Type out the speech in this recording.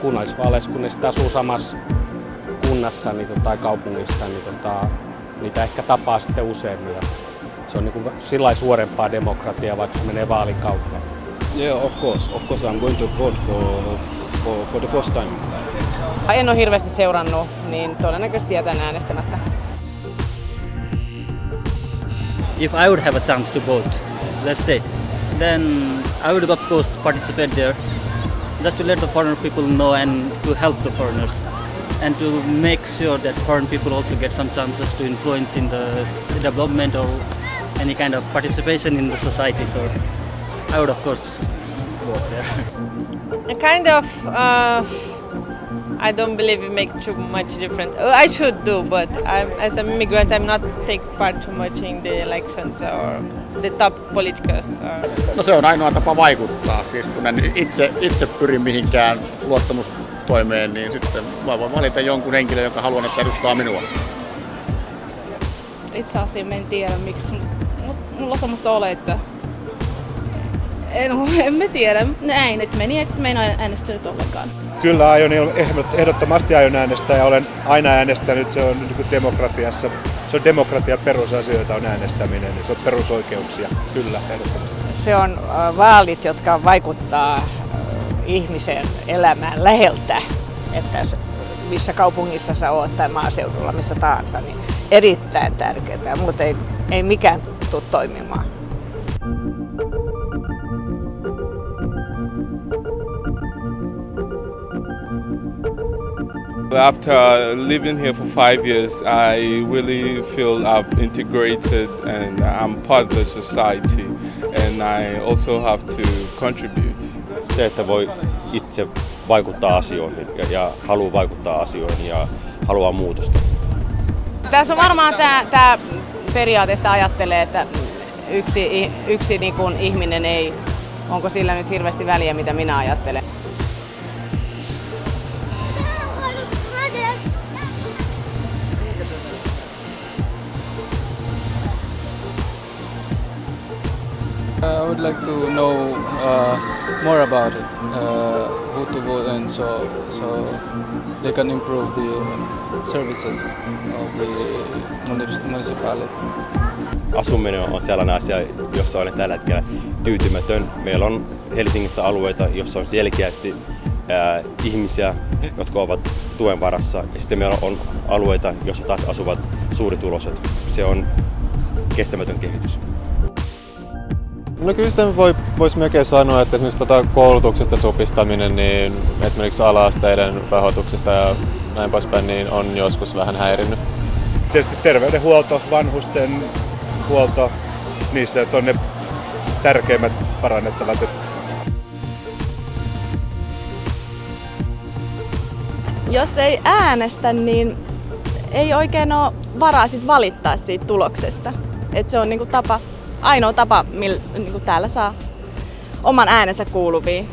Kunnallisvaaleissa, kun ne sitten asuu samassa kunnassa tai kaupungissa, niin niitä ehkä tapaa sitten useammin. Se on niin sillä suorempaa demokratiaa, vaikka se menee vaalin kautta. Yeah, of course I'm going to vote for the first time. En ole hirveästi seurannut, niin todennäköisesti jätän äänestämättä. If I would have a chance to vote, let's say, then I would of course participate there, just to let the foreign people know and to help the foreigners, and to make sure that foreign people also get some chances to influence in the development or any kind of participation in the society. So I would of course vote there. Kind of, I don't believe it makes too much difference. I should do, but as an immigrant, I'm not take part too much in the elections or the top politicals. No se on ainoa tapa vaikuttaa. Siis kun en itse pyri mihinkään luottamustoimeen, niin sitten voin valita jonkun henkilön, joka haluan, että edustaa minua. Itse asiassa en tiedä miksi, mutta mulla on semmoista ole, että en mä tiedä. Näin, että meni, että mä en äänestänyt ollenkaan. Kyllä ehdottomasti aion äänestää ja olen aina äänestänyt. Se on niin demokratiassa, se on demokratian perusasioita on äänestäminen, niin se on perusoikeuksia. Kyllä, ehdottomasti. Se on vaalit, jotka vaikuttaa ihmisen elämään läheltä, että missä kaupungissa sä oot tai maaseudulla, missä tahansa, niin erittäin tärkeää, muuten ei mikään tule toimimaan. After living here for 5 years, I really feel I've integrated and I'm part of the society, and I also have to contribute. Se, että voi itse vaikuttaa asioihin ja haluaa vaikuttaa asioihin ja haluaa muutosta. Tässä on varmaan tämä periaatteesta ajattelee, että yksi niin kuin ihminen ei, onko sillä nyt hirveästi väliä, mitä minä ajattelen. I would like to know more about it, who to vote and so they can improve the services of the municipality. Asuminen on sellainen asia, jossa olen tällä hetkellä tyytymätön. Meillä on Helsingissä alueita, jossa on selkeästi ihmisiä, jotka ovat tuen varassa, ja sitten meillä on alueita, joissa taas asuvat suurituloiset. Se on kestämätön kehitys. No kyllä sitä voisi melkein sanoa, että esimerkiksi koulutuksesta supistaminen, niin esimerkiksi ala-asteiden rahoituksesta ja näin poispäin, niin on joskus vähän häirinnyt. Tietysti terveydenhuolto, vanhusten huolto, niissä on ne tärkeimmät parannettavat. Jos ei äänestä, niin ei oikein ole varaa sit valittaa siitä tuloksesta. Et se on niinku ainoa tapa, millä niinku täällä saa oman äänensä kuuluviin.